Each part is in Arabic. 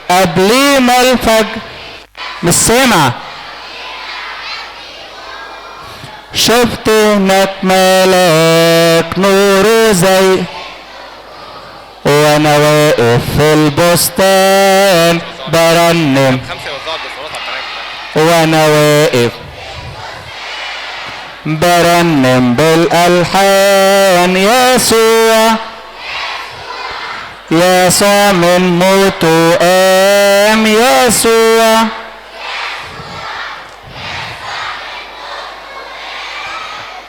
قبل ما الفجر. مش سامع. شفت هناك ملاك نوره زي، وانا واقف في البستان برنم، وانا واقف برنم بالالحان. يسوع يسوع من موته قام. يسوع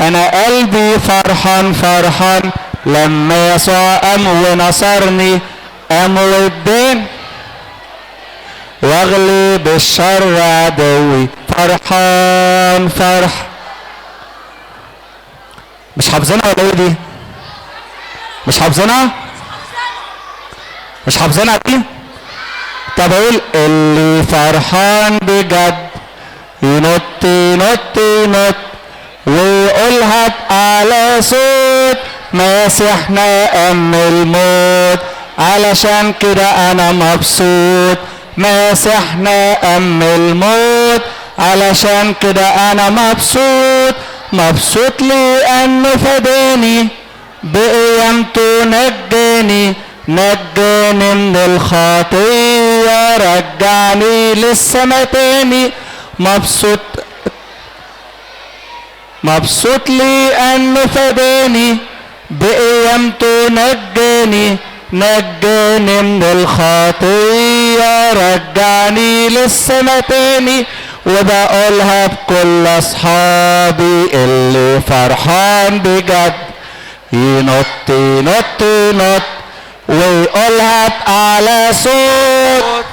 انا قلبي فرحان فرحان لما يسوع قام ونصرني، قام واداني واغلب الشر عدوي. فرحان فرح. مش حافظينها ولا ايه دي؟ مش حافظينها؟ مش حافظينها دي؟ طب اقول اللي فرحان بجد ينط ينط ينط ويقولها بأعلى صوت، مسيحنا قام الموت علشان كده انا مبسوط. مسيحنا قام الموت علشان كده انا مبسوط. مبسوط لانه فداني بقيامته، نجاني نجاني من الخطية، رجعني للسما تاني. مبسوط مبسوط لأنه فداني بقيامته، نجاني نجاني من الخطية، رجعني للسما تاني. وبقولها بكل أصحابي اللي فرحان بجد ينط ينط ينط ويقولها بأعلى صوت،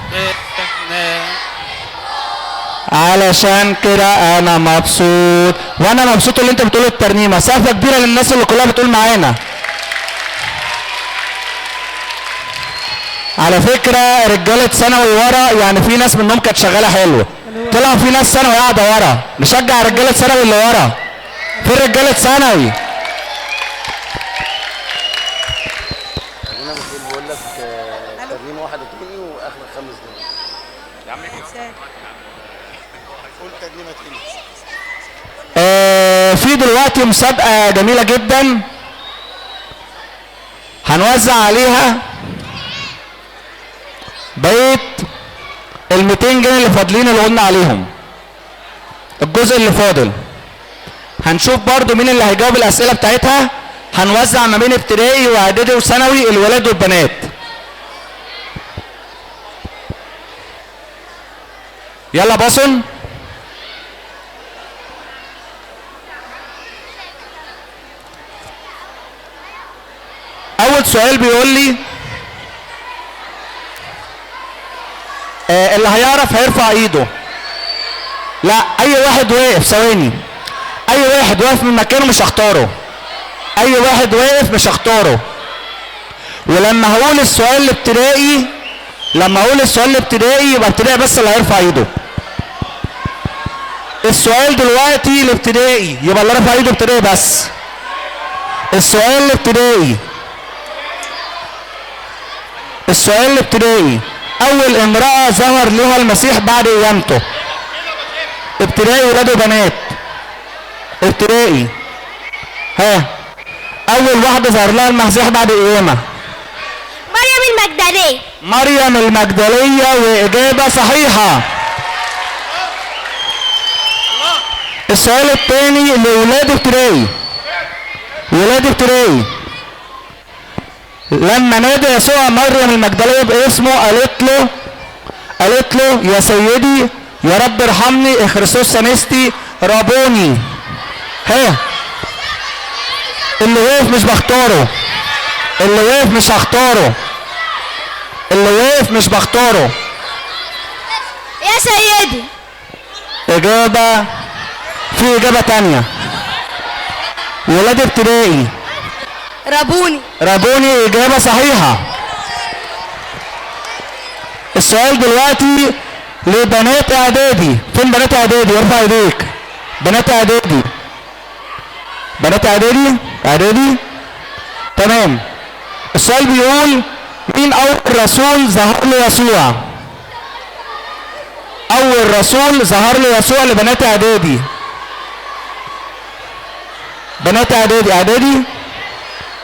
علشان كده انا مبسوط. وانا مبسوط اللي انت بتقول الترنيمه. سقفه كبيره للناس اللي كلها بتقول معانا. على فكره رجاله ثانوي ورا، يعني في ناس منهم كانت شغاله حلوه، طلع في ناس ثانوي قاعده ورا. نشجع رجاله ثانوي اللي ورا. في رجاله ثانوي. بقول لك ترنيمه واحده تاني واخر 5 دقايق يا عم. قول ترنيمه تاني. في دلوقتي مسابقه جميله جدا هنوزع عليها بقيت ال 200 جنيه اللي فاضلين اللي قلنا عليهم. الجزء اللي فاضل هنشوف برضو مين اللي هيجاوب الاسئله بتاعتها. هنوزع ما بين ابتدائي واعدادي وثانوي، الولاد والبنات. يلا باصن. اول سؤال بيقول لي اللي هيعرف هيرفع ايده. لا، اي واحد واقف ثواني. اي واحد واقف من مكانه مش هختاره. اي واحد واقف مش هختاره. ولما هقول السؤال الابتدائي، لما اقول السؤال الابتدائي يبقى ابتدائي بس اللي هيرفع ايده. السؤال دلوقتي الابتدائي يبقى اللي رفع ايده ابتدائي بس. السؤال الابتدائي. السؤال الابتدائي. اول امرأة ظهر لها المسيح بعد قيامته. ابتدائي ولاد وبنات. ابتدائي. ها، اول واحدة ظهر لها المسيح بعد قيامة. مريم المجدلية. مريم المجدلية، واجابة صحيحة. السؤال الثاني لولاد ابتدائي. ولاد ابتدائي. لما نادى يسوع مريم المجدلية باسمه قالت له يا سيدي يا رب ارحمني اخرسوس سنستي رابوني. ها، اللي واقف مش بختاره. اللي واقف مش هختاره. اللي واقف مش بختاره. يا سيدي. اجابة. في اجابة تانية. ولاد ابتدائي. رابوني. رابوني، اجابة صحيحة. السؤال دلوقتي لبنات اعدادي. فين بنات اعدادي؟ ارفع ايديك. بنات اعدادي. بنات اعدادي. اعدادي تمام. السؤال بيقول مين اول رسول ظهر له يسوع؟ اول رسول ظهر له يسوع لبنات اعدادي. بنات اعدادي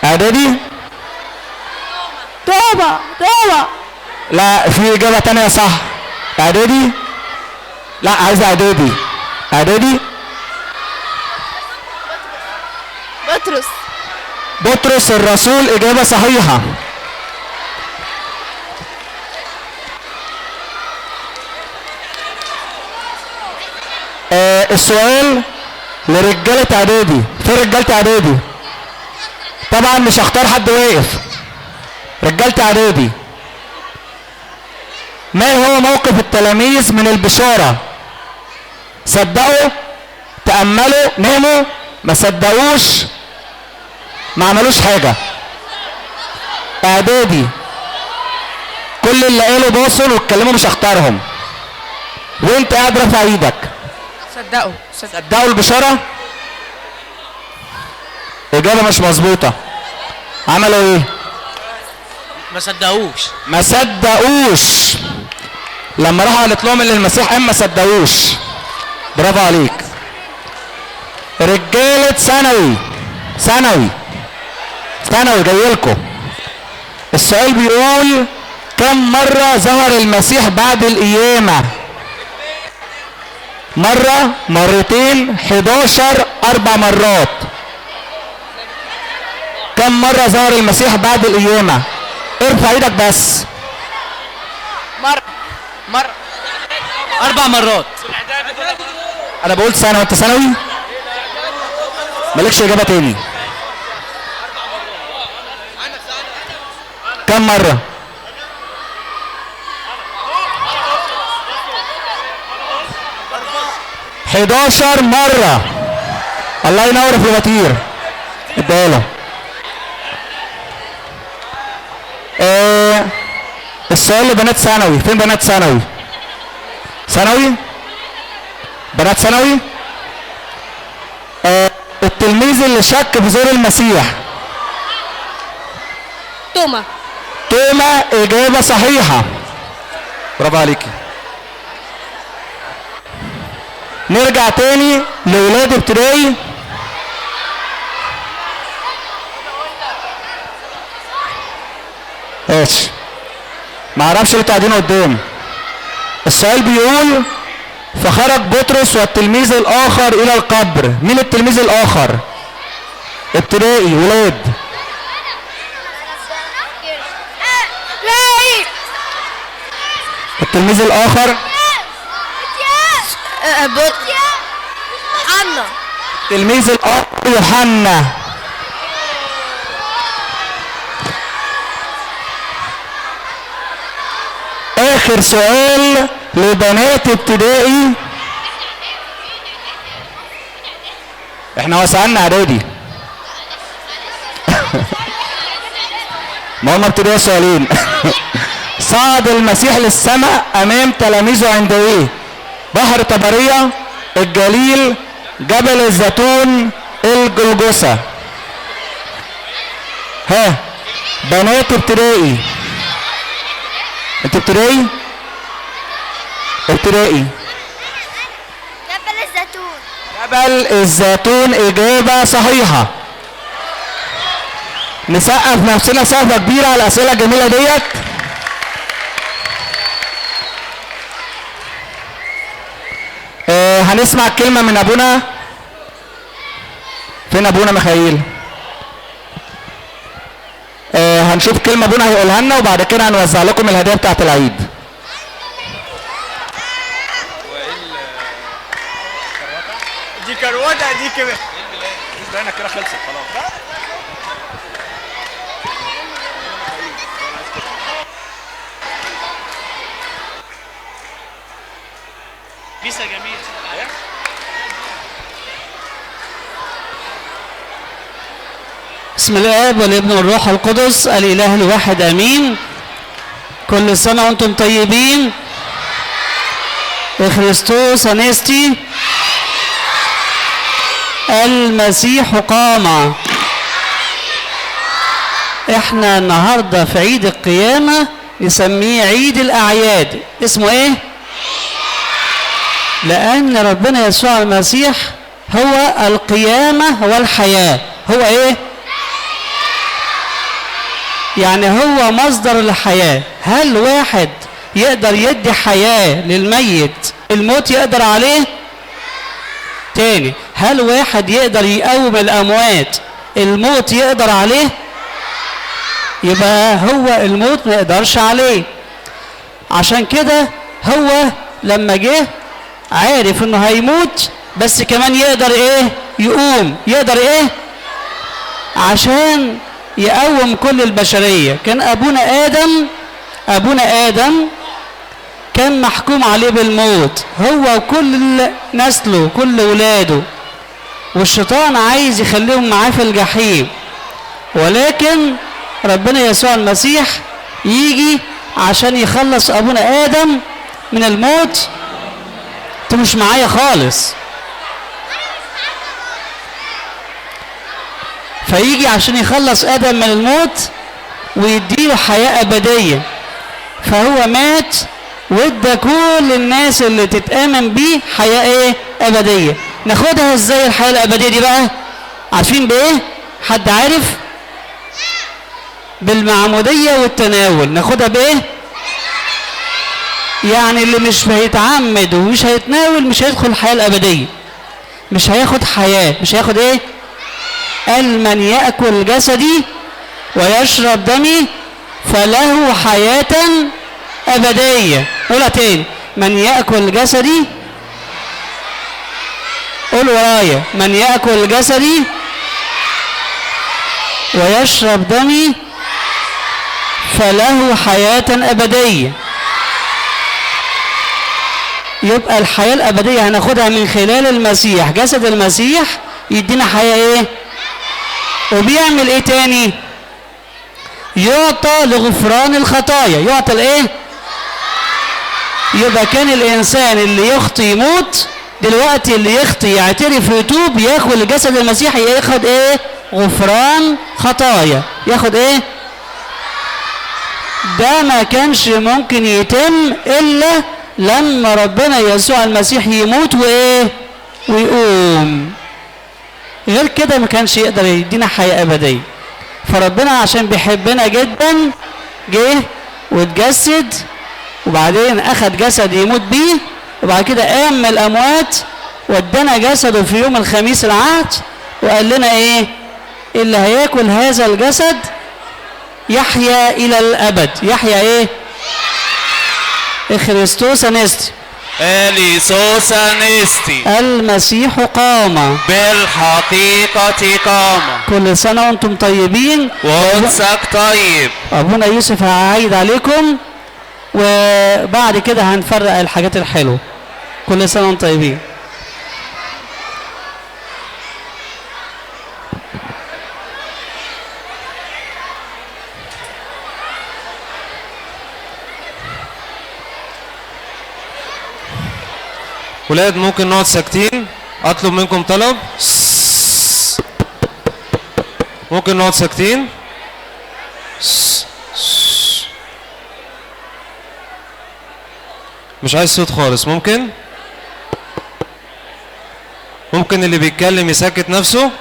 اعدادي توبة. لا، في اجابة تانية صح. اعدادي، لا عايز اعدادي. بطرس الرسول، اجابة صحيحة. السؤال لرجالة اعدادي. في رجالة اعدادي طبعا مش هختار حد واقف. رجالة اعدادي، ما هو موقف التلاميذ من البشارة؟ صدقوا، تأملوا، ناموا، ما صدقوش، ما عملوش حاجة. اعدادي كل اللي قالوا باصوا واتكلموا مش هختارهم. وانت قاعد رافع ايدك. صدقوا البشارة؟ اجابة مش مظبوطة. عملوا ايه؟ ما صدقوش. لما راحوا قالت لهم ان المسيح قام ما صدقوش. برافو عليك. رجالة ثانوي جايلكوا. السؤال بيقول كم مرة ظهر المسيح بعد القيامة؟ مرة، مرتين، 11، 4 مرات. كم مرة ظهر المسيح بعد القيامة؟ ارفع ايدك بس. مرة 4 مرات. انا بقول ثانوي وانت ثانوي؟ مالكش اجابة تاني. كم مرة؟ 11 مرة. الله ينور في الوتير. اداله. السؤال لبنات ثانوي. فين بنات ثانوي؟ بنات ثانوي. التلميذ اللي شك في زور المسيح. توما. اجابة صحيحة. برافو عليكي. نرجع تاني لولاد ابتدائي. ماشي، ما اعرفش ليه قاعدين قدام. السؤال بيقول فخرج بطرس والتلميذ الاخر الى القبر. مين التلميذ الاخر؟ ابتدائي ولاد. التلميذ الاخر حنا. التلميذ الاخر يوحنا. اخر سؤال لبنات ابتدائي. احنا وسعنا اعدادي. ما هم ابتدائي سؤالين. صعد المسيح للسماء امام تلاميذه عند ايه؟ بحر طبرية، الجليل، جبل الزيتون، الجلجثة. ها بنات ابتدائي. انت ابتدائي؟ جبل الزيتون اجابة صحيحة. نسقف نفسنا سقفة كبيرة على الاسئلة الجميلة ديت. هنسمع كلمة من ابونا. فين ابونا ميخائيل؟ هنشوف كلمة ابونا هيقولها لنا وبعد كده هنوزع لكم الهدية بتاعت العيد. دي كروته دي كده. انا كده خلصت خلاص. بيسا جميل. بسم الاب والابن والروح القدس الاله الواحد امين. كل سنه وانتم طيبين. خريستوس انستي. المسيح قام. احنا النهارده في عيد القيامه نسميه عيد الاعياد. اسمه ايه؟ لأن ربنا يسوع المسيح هو القيامة والحياة. هو ايه؟ يعني هو مصدر الحياة. هل واحد يقدر يدي حياة للميت الموت يقدر عليه؟ تاني، هل واحد يقدر يقوم الأموات الموت يقدر عليه؟ يبقى هو الموت ما يقدرش عليه. عشان كده هو لما جه عارف انه هيموت، بس كمان يقدر ايه؟ يقوم. يقدر ايه؟ عشان يقوم كل البشرية. كان أبونا آدم كان محكوم عليه بالموت، هو وكل نسله كل ولاده، والشيطان عايز يخليهم معاه في الجحيم. ولكن ربنا يسوع المسيح يجي عشان يخلص أبونا آدم من الموت. انتوا مش معايا خالص. فيجي عشان يخلص آدم من الموت ويديله حياة أبدية. فهو مات وادى كل الناس اللي تتآمن بيه حياة ايه؟ أبدية. ناخدها ازاي الحياة الأبدية دي بقى؟ عارفين بايه؟ حد عارف؟ بالمعمودية والتناول. ناخدها بايه؟ يعني اللي مش هيتعمد ومش هيتناول مش هيدخل الحياة الأبدية، مش هياخد حياة. مش هياخد ايه؟ قال من يأكل جسدي ويشرب دمي فله حياة أبدية. قولها تاني، من يأكل جسدي، قول ورايا، من يأكل جسدي ويشرب دمي فله حياة أبدية. يبقى الحياة الأبدية هناخدها من خلال المسيح. جسد المسيح يدينا حياة ايه؟ وبيعمل ايه تاني؟ يعطى لغفران الخطايا. يعطى الايه؟ يبقى كان الانسان اللي يخطي يموت، دلوقتي اللي يخطي يعترف ويتوب ياخد الجسد المسيحي ياخد ايه؟ غفران خطايا. ياخد ايه؟ ده ما كانش ممكن يتم الا لما ربنا يسوع المسيح يموت وايه؟ ويقوم. غير كده ما كانش يقدر يدينا حياة أبدية. فربنا عشان بيحبنا جدا جه واتجسد، وبعدين أخد جسد يموت بيه، وبعد كده قام من الأموات وادانا جسده في يوم الخميس العهد، وقال لنا إيه؟ اللي هياكل هذا الجسد يحيا إلى الأبد. يحيا إيه؟ خريستوس أنستي. إليسوس أنستي. المسيح قام. بالحقيقة قام. كل سنة وانتم طيبين. وقدسك طيب. أبونا يوسف هعيد عليكم، وبعد كده هنفرق الحاجات الحلوة. كل سنة وانتم طيبين. ولاد ممكن نقعد ساكتين؟ اطلب منكم طلب. ممكن نقعد ساكتين؟ مش عايز صوت خالص. ممكن اللي بيتكلم يسكت نفسه.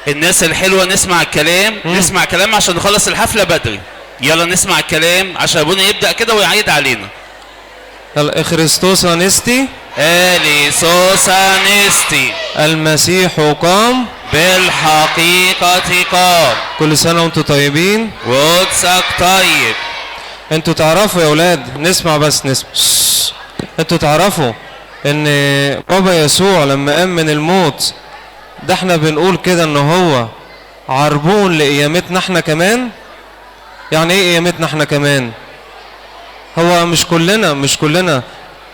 الناس الحلوة نسمع الكلام. نسمع كلام عشان نخلص الحفلة بدري. يلا نسمع الكلام عشان ابونا يبدأ كده ويعيد علينا. يلا. خريستوس أنستي. إليسوس أنستي. المسيح قام. بالحقيقة قام. كل سنة وانتم طيبين. وقدسك طيب. انتوا تعرفوا يا اولاد، نسمع بس نسمع. انتوا تعرفوا ان بابا يسوع لما قام من الموت ده احنا بنقول كده ان هو عربون لقيامتنا احنا كمان. يعني ايه قيامتنا احنا كمان؟ هو مش كلنا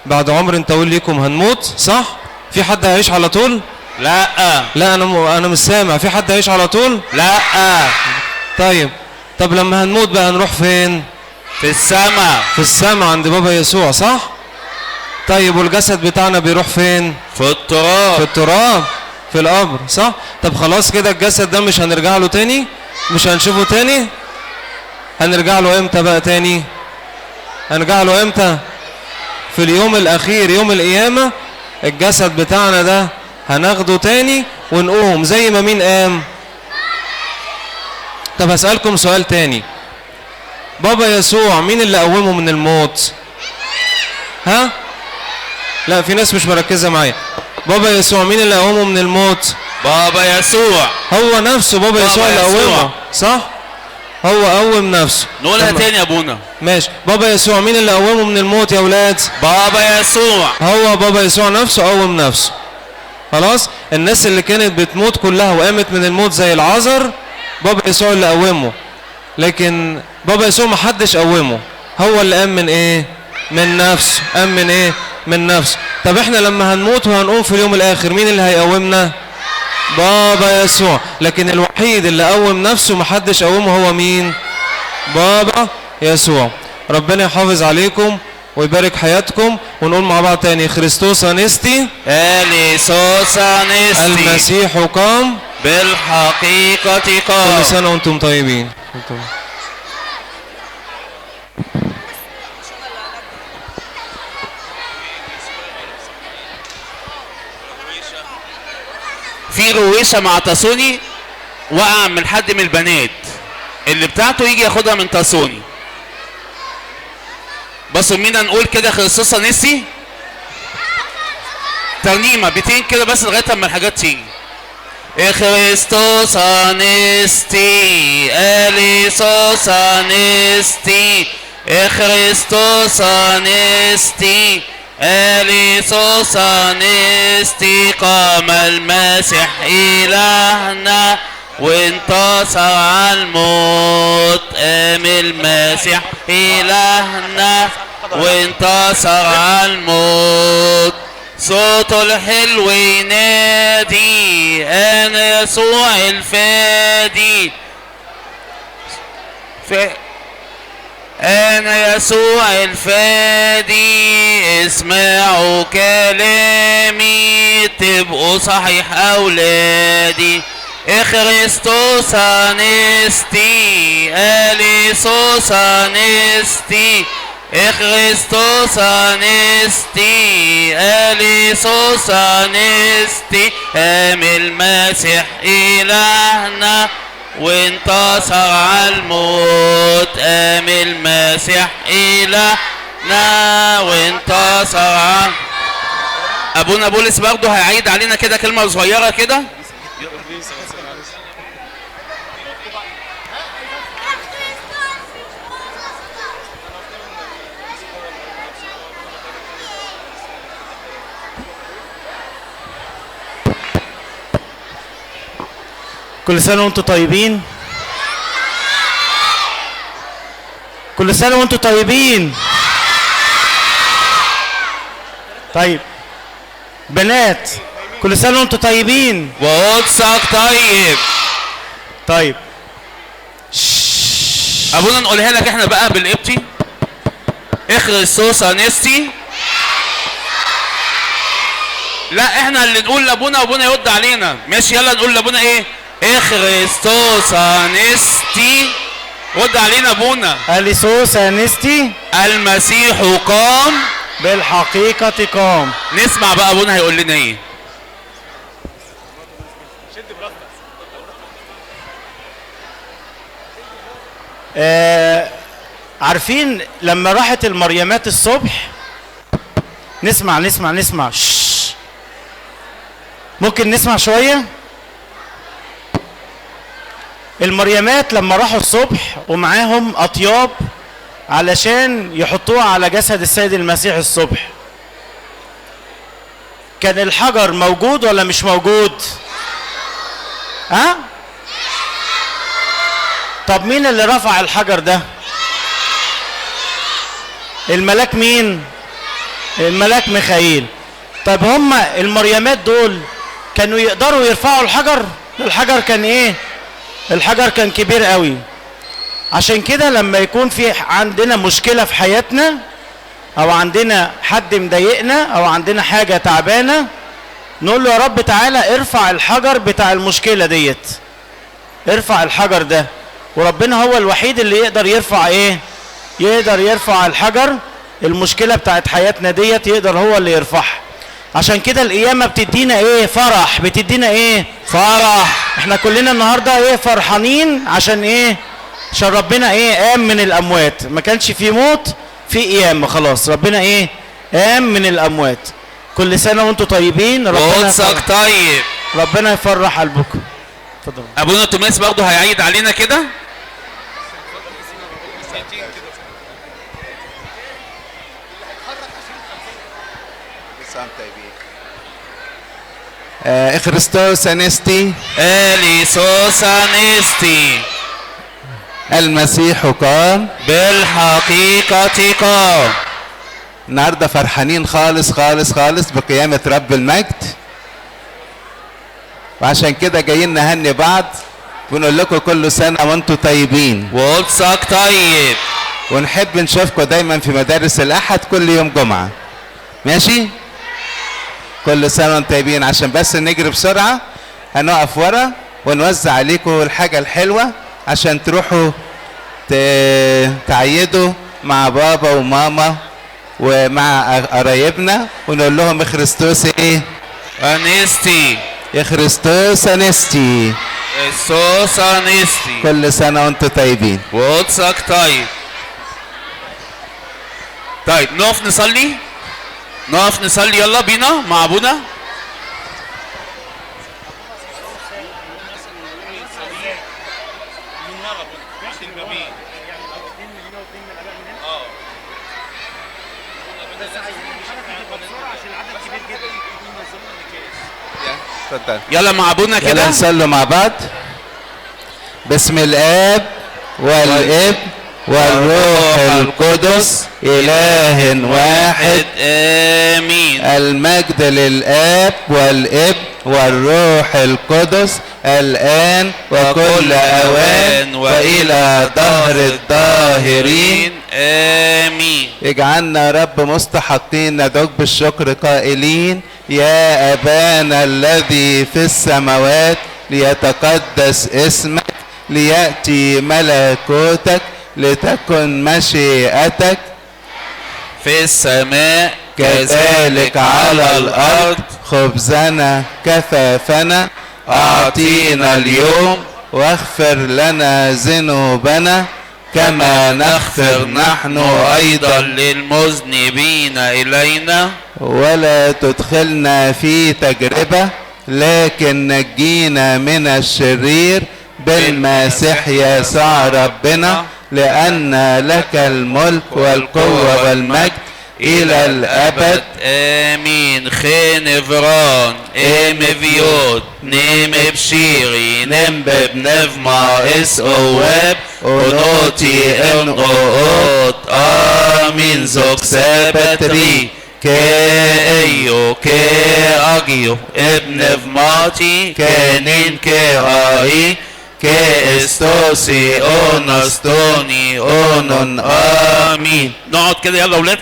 بعد عمر طويل ليكم هنموت، صح؟ في حد هيعيش على طول؟ لا انا مش سامع. في حد هيعيش على طول؟ لا. طب لما هنموت بقى هنروح فين؟ في السماء. في السماء عند بابا يسوع، صح؟ طيب والجسد بتاعنا بيروح فين؟ في التراب. في التراب، في القبر، صح؟ طب خلاص كده الجسد ده مش هنرجع له تاني؟ مش هنشوفه تاني؟ هنرجع له امتى بقى تاني؟ هنرجع له امتى؟ في اليوم الاخير يوم القيامة الجسد بتاعنا ده هناخده تاني ونقوم زي ما مين قام. طب هسألكم سؤال تاني، بابا يسوع مين اللي قومه من الموت؟ ها؟ لا في ناس مش مركزة معايا. بابا يسوع مين اللي قومه من الموت؟ بابا يسوع. هو نفسه بابا يسوع اللي قومه، صح؟ هو قوم نفسه. نقولها تاني يا ابونا. ماشي. بابا يسوع مين اللي قومه من الموت يا اولاد؟ بابا يسوع. هو بابا يسوع نفسه قوم نفسه. خلاص؟ الناس اللي كانت بتموت كلها وقامت من الموت زي العذر بابا يسوع اللي قومه، لكن بابا يسوع ما حدش قومه، هو اللي قام من ايه؟ من نفسه. قام من ايه؟ من نفسه. طب احنا لما هنموت وهنقوم في اليوم الاخر مين اللي هيقومنا؟ بابا يسوع. لكن الوحيد اللي قوم نفسه ما حدش قومه هو مين؟ بابا يسوع. ربنا يحافظ عليكم ويبارك حياتكم، ونقول مع بعض تاني: خريستوس انستي اليسوس انستي المسيح قام بالحقيقة قام. كل سنة وانتم طيبين. في رويشة مع تاسوني وقع من حد من البنات اللي بتاعته يجي ياخدها من تاسوني. بصوا مين نقول كده: خريستوس انستي. ترنيمة بيتين كده بس لغاية اما الحاجات تيجي. خريستوس انستي اليسوس انستي خريستوس انستي اليسوس انستي قام المسيح إلهنا وانتصر على الموت. قام المسيح إلهنا وانتصر على الموت. صوته الحلو ينادي أنا يسوع الفادي. أنا يسوع الفادي. اسمعوا كلامي تبقوا صحيح أولادي. خريستوس انستي اليسوس انستي خريستوس انستي اليسوس انستي. قام المسيح إلهنا وانتصر على الموت. قام المسيح إلهنا وانتصر على. ابونا بولس برضه هيعيد علينا كده كلمة صغيرة كده. كل سنة وانتم طيبين. كل سنة وانتم طيبين. طيب بنات كل سنة وانتم طيبين. وقدسك طيب. طيب ابونا نقولها لك احنا بقى بالقبطي. خريستوس انستي. لا احنا اللي نقول لابونا وابونا يرد علينا. ماشي يلا نقول لابونا ايه؟ خريستوس انستي. رد علينا ابونا. اليسوس انستي المسيح قام بالحقيقة قام. نسمع بقى ابونا هيقول لنا ايه. عارفين لما راحت المريمات الصبح؟ نسمع ممكن نسمع شوية؟ المريمات لما راحوا الصبح ومعاهم أطياب علشان يحطوها على جسد السيد المسيح الصبح، كان الحجر موجود ولا مش موجود؟ ها؟ طب مين اللي رفع الحجر ده؟ الملاك مين؟ الملاك ميخائيل. طب هما المريمات دول كانوا يقدروا يرفعوا الحجر؟ الحجر كان ايه؟ الحجر كان كبير قوي. عشان كده لما يكون في عندنا مشكلة في حياتنا او عندنا حد مضايقنا او عندنا حاجة تعبانة، نقول له يا رب تعالى ارفع الحجر بتاع المشكلة ديت، ارفع الحجر ده. وربنا هو الوحيد اللي يقدر يرفع ايه؟ يقدر يرفع الحجر المشكلة بتاعت حياتنا ديت يقدر هو اللي يرفعها. عشان كده القيامة بتدينا ايه؟ فرح. بتدينا ايه؟ فرح. احنا كلنا النهاردة ايه؟ فرحانين. عشان ايه؟ عشان ربنا ايه؟ قام من الاموات. ما كانش في موت، في قيامة. خلاص ربنا ايه؟ قام من الاموات. كل سنة وانتم طيبين. قدسك طيب. ربنا يفرح قلبكم. اتفضل. ابونا توماس برضه هيعيد علينا كده. إخريستوس أنستي إليسوس أنستي المسيح قام بالحقيقة قام. النهارده فرحانين خالص خالص خالص بقيامة رب المجد، وعشان كده جايين نهني بعض ونقول لكم كل سنة وانتم طيبين. وقدسك طيب. ونحب نشوفكم دايما في مدارس الأحد كل يوم جمعة. ماشي؟ كل سنة وانتم طيبين. عشان بس نجري بسرعة هنقف ورا ونوزع عليكم الحاجة الحلوة عشان تروحوا تعيدوا مع بابا وماما ومع قرايبنا ونقول لهم إخريستوس ايه؟ أنستي. إخريستوس أنستي. إخريستوس أنستي. كل سنة وانتم طيبين. وقدسك طيب. طيب نقف نصلي. نقف نصلي يلا بينا مع ابونا. يلا مع ابونا كده. يلا نصلي مع بعض. باسم الاب والابن والروح القدس إله واحد آمين. المجد للآب والابن والروح القدس الآن وكل أوان وإلى دهر الداهرين آمين. اجعلنا رب مستحقين ندعوك بالشكر قائلين يا أبانا الذي في السماوات ليتقدس اسمك ليأتي ملكوتك لتكن مشيئتك في السماء كذلك على الأرض. خبزنا كفافنا أعطينا اليوم واغفر لنا ذنوبنا كما نغفر نحن أيضا للمذنبين إلينا ولا تدخلنا في تجربة لكن نجينا من الشرير بالمسيح يسوع ربنا لأن لك الملك والقوة والمجد إلى الأبد آمين. خنفران إمفيوت نيم بشيري نم ببنفما إس أواب ونوتي إنغوت آمين زوك سابتري كأيو كأجيو ابن فماتي كنين كأي كاستوسي اونستوني اونون امين. نقعد كده يلا ولاد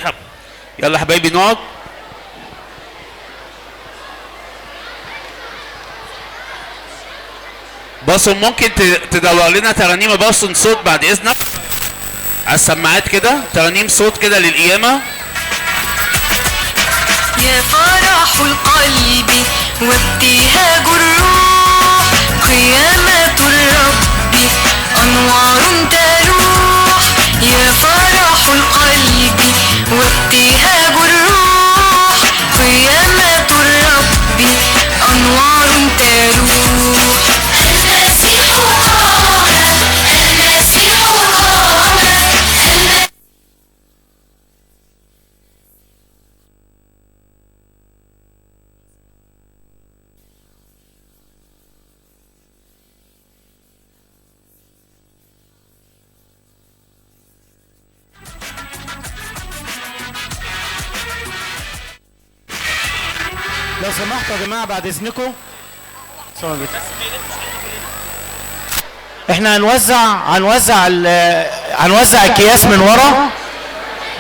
يلا حبايبي نقعد. بصوا ممكن تدور لنا ترانيم بس صوت بعد اذنك على السماعات كده، ترانيم صوت كده للقيامه. يا فرح القلب وابتهاج الروح قيامة الرب أنوار تلوح. يا فرح القلب وابتهاج الروح قيامة الرب أنوار تلوح. المسيح قام المسيح قام. لو سمحتوا يا جماعه بعد اذنكم احنا هنوزع الكياس من ورا،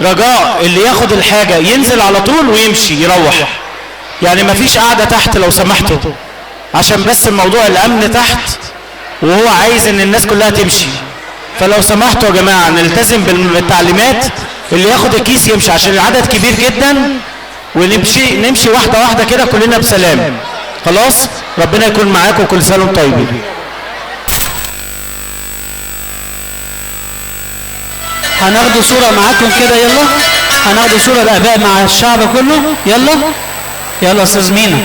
رجاء اللي ياخد الحاجه ينزل على طول ويمشي يروح، يعني مفيش قاعده تحت لو سمحتوا، عشان بس الموضوع الامن تحت وهو عايز ان الناس كلها تمشي. فلو سمحتوا يا جماعه نلتزم بالتعليمات اللي ياخد الكيس يمشي عشان العدد كبير جدا، ونمشي واحده واحده كده كلنا بسلام. خلاص، ربنا يكون معاكم، كل سنه وانتم طيبين. هناخدوا صورة معاكم كده، يلا هناخدوا صورة الآباء مع الشعب كله. يلا يلا أستاذ مينا.